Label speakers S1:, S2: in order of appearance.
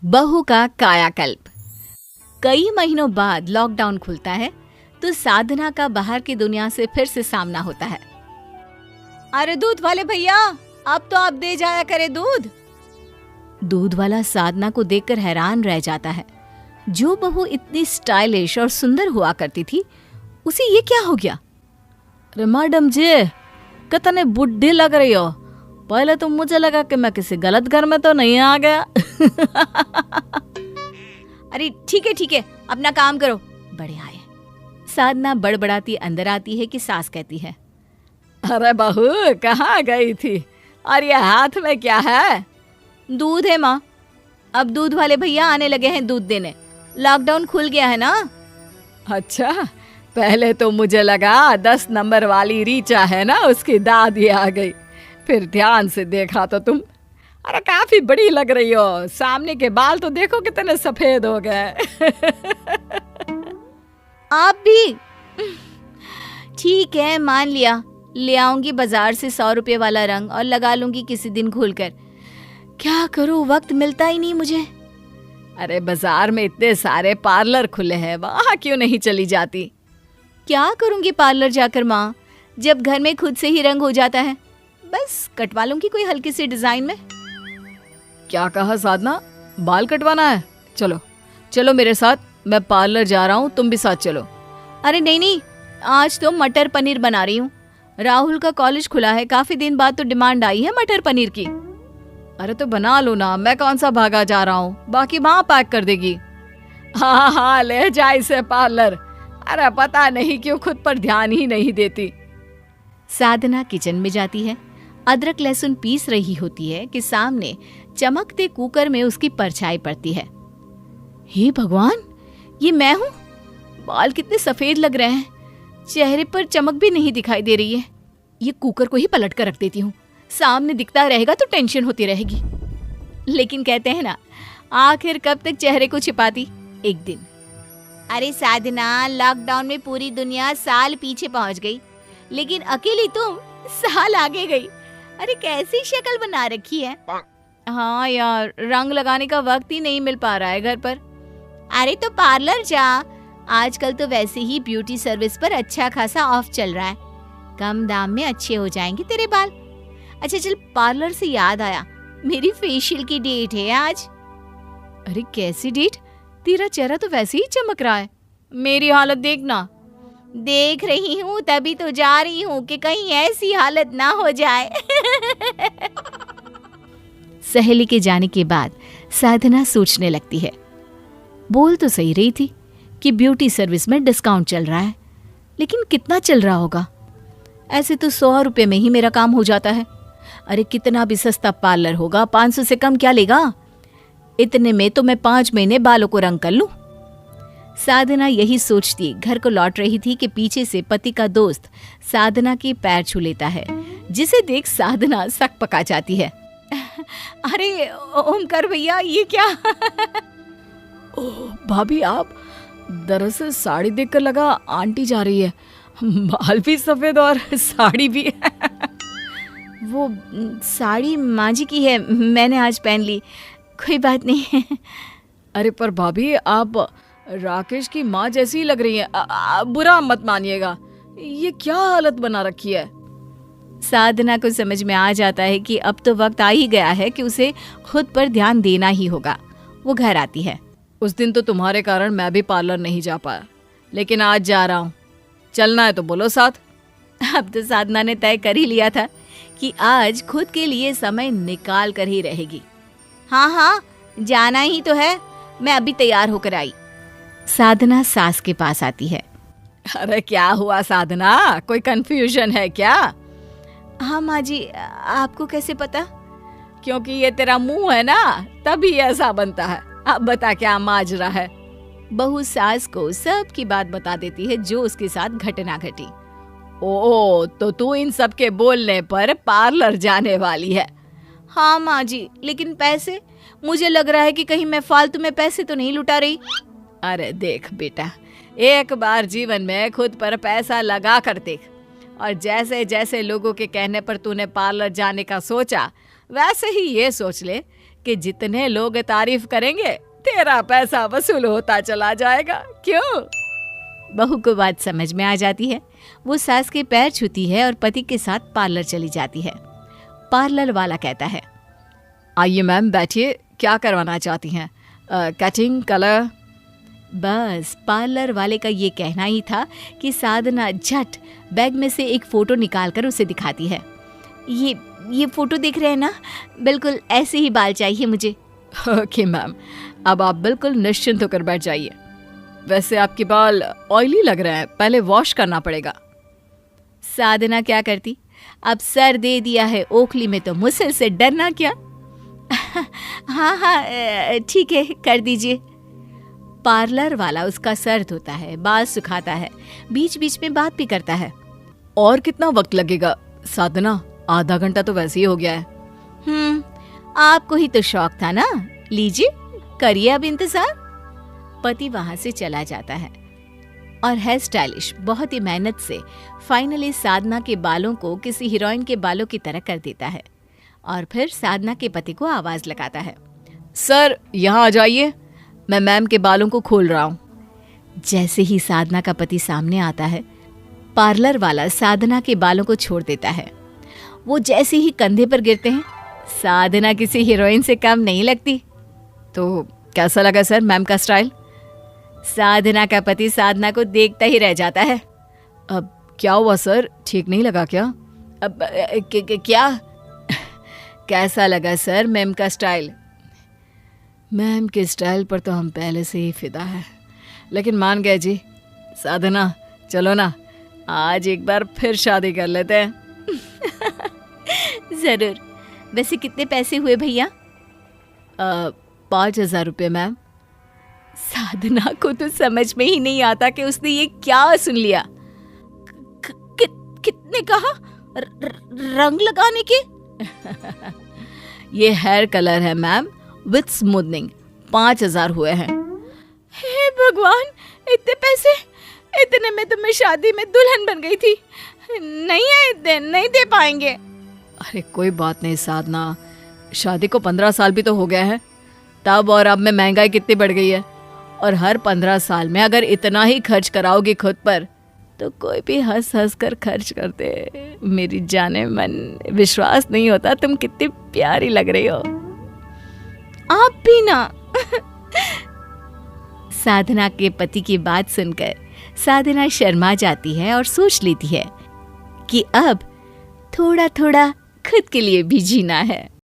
S1: बहू का कायाकल्प। कई महीनों बाद लॉकडाउन खुलता है तो साधना का बाहर की दुनिया से फिर से सामना होता है। अरे दूध वाले भैया, अब तो आप दे जाया करे दूध। दूध वाला साधना को देखकर हैरान रह जाता है। जो बहू इतनी स्टाइलिश और सुंदर हुआ करती थी, उसे ये क्या हो गया? अरे मैडम जी, कितने बुढ़ी लग रही हो। पहले तो मुझे लगा कि मैं किसी गलत घर में तो नहीं आ गया। अरे ठीक है, अपना काम करो, बढ़िया है। साधना बड़बड़ाती अंदर आती है कि सास कहती है, अरे बहू कहाँ गई थी और ये हाथ में क्या है? दूध है माँ। अब दूध वाले भैया आने लगे हैं दूध देने। लॉकडाउन खुल गया है ना। अच्छा, पहले तो मुझे लगा 10 नंबर वाली रीचा है ना, उसकी दादी आ गई। फिर ध्यान से देखा तो तुम, अरे काफी बड़ी लग रही हो। सामने के बाल तो देखो कितने सफेद हो गए। आप भी? ठीक है, मान लिया। ले आऊंगी बाजार से 100 रुपए वाला रंग और लगा लूंगी किसी दिन घोलकर। क्या करूं, वक्त मिलता ही नहीं मुझे। अरे बाजार में इतने सारे पार्लर खुले हैं, वहां क्यों नहीं चली जाती? क्या करूंगी पार्लर जाकर माँ, जब घर में खुद से ही रंग हो जाता है। बस कटवा लूंगी कोई हल्की सी डिजाइन में। क्या कहा साधना, बाल कटवाना है? चलो चलो मेरे साथ, मैं पार्लर जा रहा हूँ, तुम भी साथ चलो। अरे नहीं, आज तो मटर पनीर बना रही हूँ। राहुल का कॉलेज खुला है, काफी दिन बाद तो डिमांड आई है मटर पनीर की। अरे तो बना लो ना, मैं कौन सा भागा जा रहा हूँ, बाकी माँ पैक कर देगी। हाँ, ले जा इसे पार्लर। अरे पता नहीं क्यों खुद पर ध्यान ही नहीं देती। साधना किचन में जाती है। अदरक लहसुन पीस रही होती है कि सामने चमकते कुकर में उसकी परछाई पड़ती है। हे भगवान, ये मैं हूँ? बाल कितने सफेद लग रहे हैं, चेहरे पर चमक भी नहीं दिखाई दे रही है। ये कुकर को ही पलट कर रख देती हूँ, सामने दिखता रहेगा तो टेंशन होती रहेगी। लेकिन कहते हैं ना, आखिर कब तक चेहरे को छिपाती, एक दिन। अरे साधना, लॉकडाउन में पूरी दुनिया साल पीछे पहुंच गई, लेकिन अकेली तुम साल आगे गई। अरे कैसी शक्ल बना रखी है। हाँ यार, रंग लगाने का वक्त ही नहीं मिल पा रहा है घर पर। अरे तो पार्लर जा, आजकल तो वैसे ही ब्यूटी सर्विस पर अच्छा खासा ऑफ चल रहा है। कम दाम में अच्छे हो जाएंगे तेरे बाल। अच्छा चल, पार्लर से याद आया, मेरी फेशियल की डेट है आज। अरे कैसी डेट? तेरा चेहरा तो वैसे ही चमक रहा है, मेरी हालत देखना। देख रही हूँ, तभी तो जा रही हूँ कि कहीं ऐसी हालत ना हो जाए। सहेली के जाने के बाद साधना सोचने लगती है। बोल तो सही रही थी कि ब्यूटी सर्विस में डिस्काउंट चल रहा है, लेकिन कितना चल रहा होगा? ऐसे तो 100 रुपए में ही मेरा काम हो जाता है। अरे कितना भी सस्ता पार्लर होगा, 500 से कम क्या लेगा? इतने में तो मैं 5 महीने बालों को रंग कर लूं। साधना यही सोचती घर को लौट रही थी कि पीछे से पति का दोस्त साधना के पैर छू लेता है, जिसे देख साधना सक पका जाती है। अरे ओमकार भैया, ये क्या? ओह भाभी, आप? दरअसल साड़ी देखकर लगा आंटी जा रही है। बाल भी सफेद और साड़ी भी। वो साड़ी माँ जी की है, मैंने आज पहन ली, कोई बात नहीं है। अरे पर भाभी, आप राकेश की माँ जैसी ही लग रही है। बुरा मत मानिएगा, ये क्या हालत बना रखी है। साधना को समझ में आ जाता है कि अब तो वक्त आ ही गया है कि उसे खुद पर ध्यान देना ही होगा। वो घर आती है। उस दिन तो तुम्हारे कारण मैं भी पार्लर नहीं जा पाया, लेकिन आज जा रहा हूँ। चलना है तो बोलो साथ। अब तो साधना ने तय कर ही लिया था कि आज खुद के लिए समय निकाल कर ही रहेगी। हाँ, जाना ही तो है, मैं अभी तैयार होकर आई। साधना सास के पास आती है। अरे क्या हुआ साधना, कोई कंफ्यूजन है क्या? हाँ माँ जी, आपको कैसे पता? क्योंकि ये तेरा मुंह है ना, तभी ऐसा बनता है। अब बता क्या माजरा है? बहू सास को सब की बात बता देती है जो उसके साथ घटना घटी। ओ, तो तू इन सब के बोलने पर पार्लर जाने वाली है? हाँ माँ जी, लेकिन पैसे, मुझे लग रहा है कि कहीं मैं फालतू में पैसे तो नहीं लुटा रही। अरे देख बेटा, एक बार जीवन में खुद पर पैसा लगा कर देख, और जैसे जैसे लोगों के कहने पर तूने पार्लर जाने का सोचा, वैसे ही ये सोच ले कि जितने लोग तारीफ करेंगे तेरा पैसा वसूल होता चला जाएगा। क्यों? बहू को बात समझ में आ जाती है। वो सास के पैर छूती है और पति के साथ पार्लर चली जाती है। पार्लर वाला कहता है, आइए मैम बैठिए, क्या करवाना चाहती हैं? Cutting, colour? बस पार्लर वाले का ये कहना ही था कि साधना झट बैग में से एक फोटो निकालकर उसे दिखाती है। ये फोटो देख रहे हैं ना, बिल्कुल ऐसे ही बाल चाहिए मुझे। ओके मैम, अब आप बिल्कुल निश्चिंत होकर बैठ जाइए। वैसे आपके बाल ऑयली लग रहे हैं, पहले वॉश करना पड़ेगा। साधना क्या करती, अब सर दे दिया है ओखली में तो मुसल से डरना क्या। हाँ ठीक है, कर दीजिए। पार्लर वाला उसका सर धोता है, बाल सुखाता है, बीच बीच में बात भी करता है। और कितना वक्त लगेगा साधना? आधा घंटा तो वैसे ही हो गया है। आपको ही तो शौक था ना, लीजिए करिए अब इंतजार। पति वहां से चला जाता है और हेयर स्टाइलिश बहुत ही मेहनत से फाइनली साधना के बालों को किसी हीरोइन के बालों की तरह कर देता है और फिर साधना के पति को आवाज लगाता है, सर यहाँ आ जाइए, मैं मैम के बालों को खोल रहा हूँ। जैसे ही साधना का पति सामने आता है, पार्लर वाला साधना के बालों को छोड़ देता है। वो जैसे ही कंधे पर गिरते हैं, साधना किसी हीरोइन से कम नहीं लगती। तो कैसा लगा सर मैम का स्टाइल? साधना का पति साधना को देखता ही रह जाता है। अब क्या हुआ सर, ठीक नहीं लगा क्या? अब क्या कैसा लगा सर मैम का स्टाइल? मैम के स्टाइल पर तो हम पहले से ही फिदा है, लेकिन मान गए जी। साधना चलो ना, आज एक बार फिर शादी कर लेते हैं। जरूर। वैसे कितने पैसे हुए भैया? 5,000 रुपये मैम। साधना को तो समझ में ही नहीं आता कि उसने ये क्या सुन लिया। कितने कहा? रंग लगाने के? ये हेयर कलर है मैम विथ स्मूथनिंग, 5,000 हुए हैं। हे भगवान, इतने पैसे! इतने में तो मैं शादी में दुल्हन बन गई थी। नहीं है इतने, नहीं दे पाएंगे। अरे कोई बात नहीं साधना, शादी को 15 साल भी तो हो गया है। तब और अब में महंगाई कितनी बढ़ गई है, और हर 15 साल में अगर इतना ही खर्च कराओगी खुद पर तो कोई भी हंस हंस कर खर्च करते। मेरी जाने मन, विश्वास नहीं होता तुम कितनी प्यारी लग रही हो। आप भी ना। साधना के पति की बात सुनकर साधना शर्मा जाती है और सोच लेती है कि अब थोड़ा थोड़ा खुद के लिए भी जीना है।